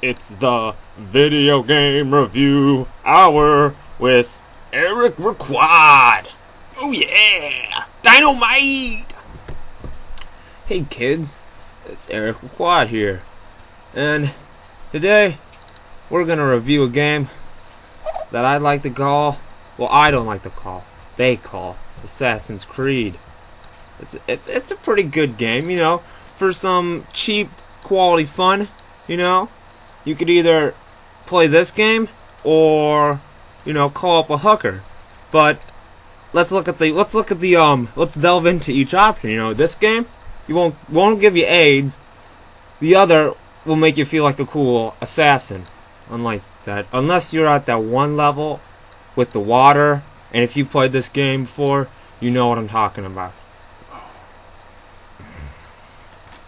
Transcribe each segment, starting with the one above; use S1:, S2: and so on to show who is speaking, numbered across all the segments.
S1: It's the video game review hour with Eric Requad. Oh yeah! Dynamite!
S2: Hey kids, it's Eric Requad here, and today we're gonna review a game that I like to call, well, I don't like to call, they call Assassin's Creed. It's a pretty good game, you know, for some cheap quality fun, you know. You could either play this game or, you know, call up a hooker. But let's delve into each option. You know, this game won't give you AIDS. The other will make you feel like a cool assassin. Unlike that, unless you're at that one level with the water, and if you played this game before, you know what I'm talking about.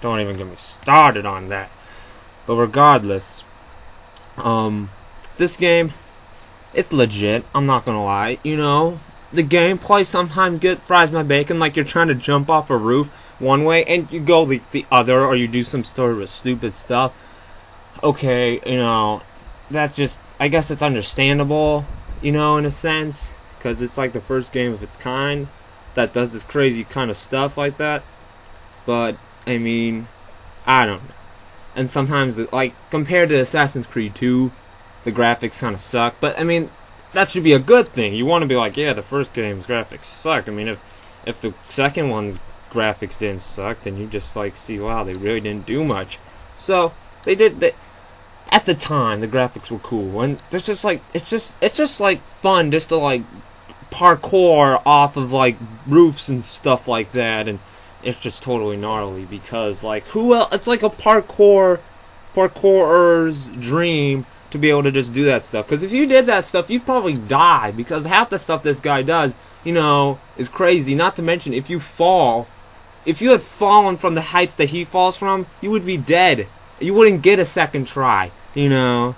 S2: Don't even get me started on that. But regardless, this game, it's legit, I'm not gonna lie. You know, the gameplay sometimes fries my bacon, like you're trying to jump off a roof one way and you go the other, or you do some sort of stupid stuff. Okay, you know, that's just, I guess it's understandable, you know, in a sense, because it's like the first game of its kind that does this crazy kind of stuff like that. But I mean, I don't know. And sometimes, like, compared to Assassin's Creed 2, the graphics kind of suck. But, I mean, that should be a good thing. You want to be like, yeah, the first game's graphics suck. I mean, if the second one's graphics didn't suck, then you just, like, see, wow, they really didn't do much. So, at the time, the graphics were cool. And there's just, like, it's just, like, fun just to, like, parkour off of, like, roofs and stuff like that. And it's just totally gnarly because, like, who else? It's like a parkourer's dream to be able to just do that stuff. Because if you did that stuff, you'd probably die, because half the stuff this guy does, you know, is crazy. Not to mention, if you had fallen from the heights that he falls from, you would be dead. You wouldn't get a second try, you know.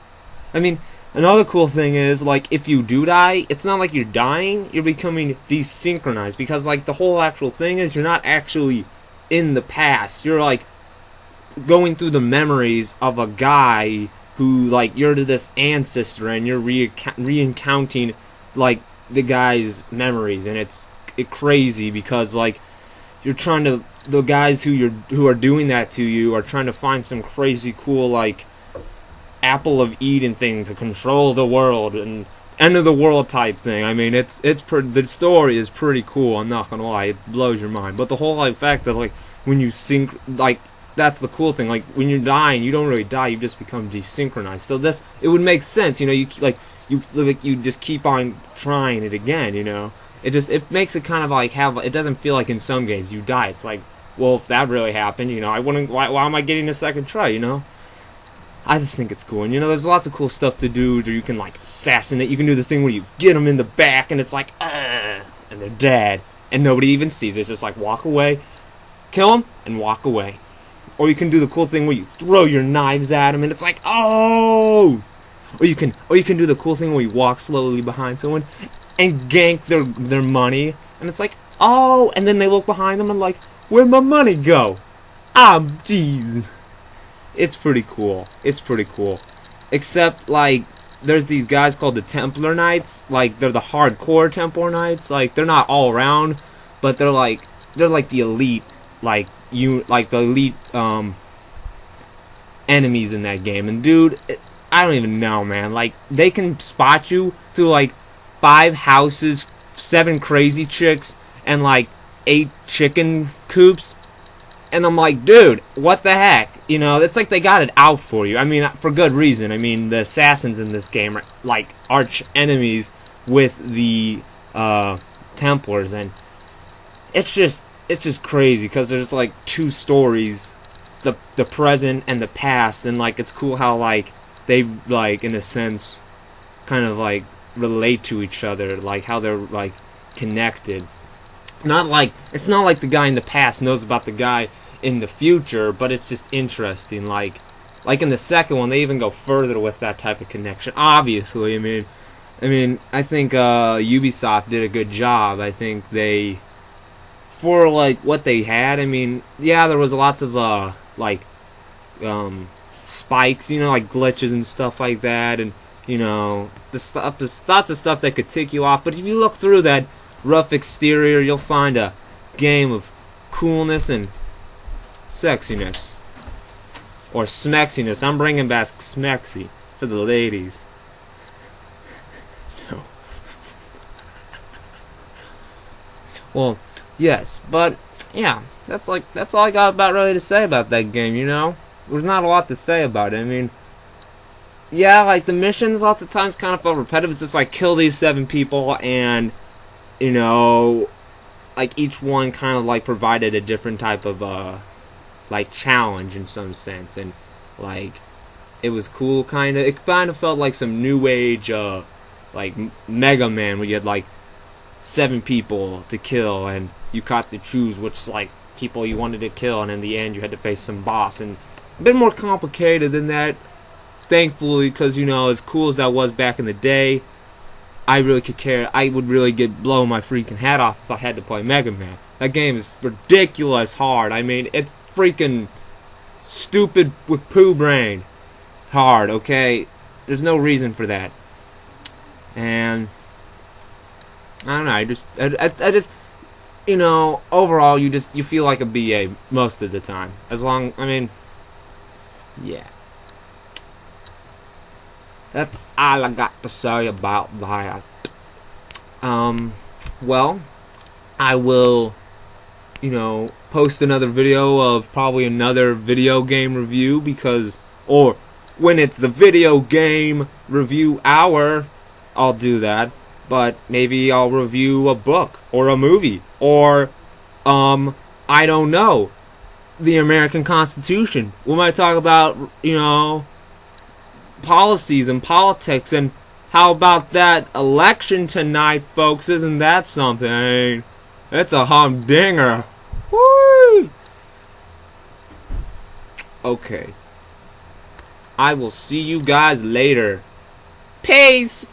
S2: I mean, another cool thing is, like, if you do die, it's not like you're dying, you're becoming desynchronized, because, like, the whole actual thing is you're not actually in the past. You're, like, going through the memories of a guy who, like, you're this ancestor, and you're re-encountering, like, the guy's memories, and it's crazy, because, like, the guys who are doing that to you are trying to find some crazy cool, like, Apple of Eden thing to control the world and end of the world type thing. I mean, the story is pretty cool. I'm not gonna lie, it blows your mind. But the whole, like, fact that, like, when you like, that's the cool thing. Like, when you're dying, you don't really die. You just become desynchronized. So it would make sense. You know, you just keep on trying it again. You know, it makes it kind of like it doesn't feel like in some games you die. It's like, well, if that really happened, you know, I wouldn't. Why am I getting a second try? You know. I just think it's cool, and you know, there's lots of cool stuff to do. Or you can, like, assassinate. You can do the thing where you get them in the back, and it's like, and they're dead, and nobody even sees it. It's just like, walk away, kill them, and walk away. Or you can do the cool thing where you throw your knives at them, and it's like, oh. Or you can do the cool thing where you walk slowly behind someone and gank their money, and it's like, oh. And then they look behind them and like, where'd my money go? Ah, jeez. It's pretty cool. It's pretty cool. Except, like, there's these guys called the Templar Knights. Like, they're the hardcore Templar Knights. Like, they're not all around, but they're like the elite, the elite enemies in that game. And dude, I don't even know, man. Like, they can spot you through, like, 5 houses, 7 crazy chicks, and like 8 chicken coops. And I'm like, dude, what the heck? You know, it's like they got it out for you. I mean, for good reason. I mean, the assassins in this game are, like, arch enemies with the Templars, and it's just crazy, because there's, like, 2 stories, the present and the past, and, like, it's cool how, like, they, like, in a sense, kind of, like, relate to each other, like, how they're, like, connected. It's not like the guy in the past knows about the guy in the future, but it's just interesting. Like in the second one, they even go further with that type of connection. Obviously, I mean, I think Ubisoft did a good job. I think for like what they had. I mean, yeah, there was lots of like spikes, you know, like glitches and stuff like that, and you know, there's lots of stuff that could tick you off. But if you look through that rough exterior, you'll find a game of coolness and sexiness, or smexiness. I'm bringing back smexy for the ladies. No. Well, yes, but yeah, that's all I got about really to say about that game. You know, there's not a lot to say about it. I mean, yeah, like the missions lots of times kind of felt repetitive. It's just like kill these 7 people, and you know, like each one kind of like provided a different type of like challenge in some sense, and like it was cool. It kind of felt like some new age like Mega Man, where you had like 7 people to kill, and you got to choose which like people you wanted to kill, and in the end you had to face some boss. And a bit more complicated than that, thankfully, because you know, as cool as that was back in the day, I really could care. I would really blow my freaking hat off if I had to play Mega Man. That game is ridiculous hard. I mean, it's freaking stupid with poo brain hard. Okay, there's no reason for that. And I don't know. I just, you know, overall, you feel like a BA most of the time. I mean, yeah. That's all I got to say about that. Well, I will, you know, post another video of probably another video game review, or when it's the video game review hour, I'll do that. But maybe I'll review a book or a movie or, I don't know, the American Constitution. We might talk about, you know, policies and politics. And how about that election tonight, folks? Isn't that something? It's a humdinger. Woo! Okay. I will see you guys later. Peace!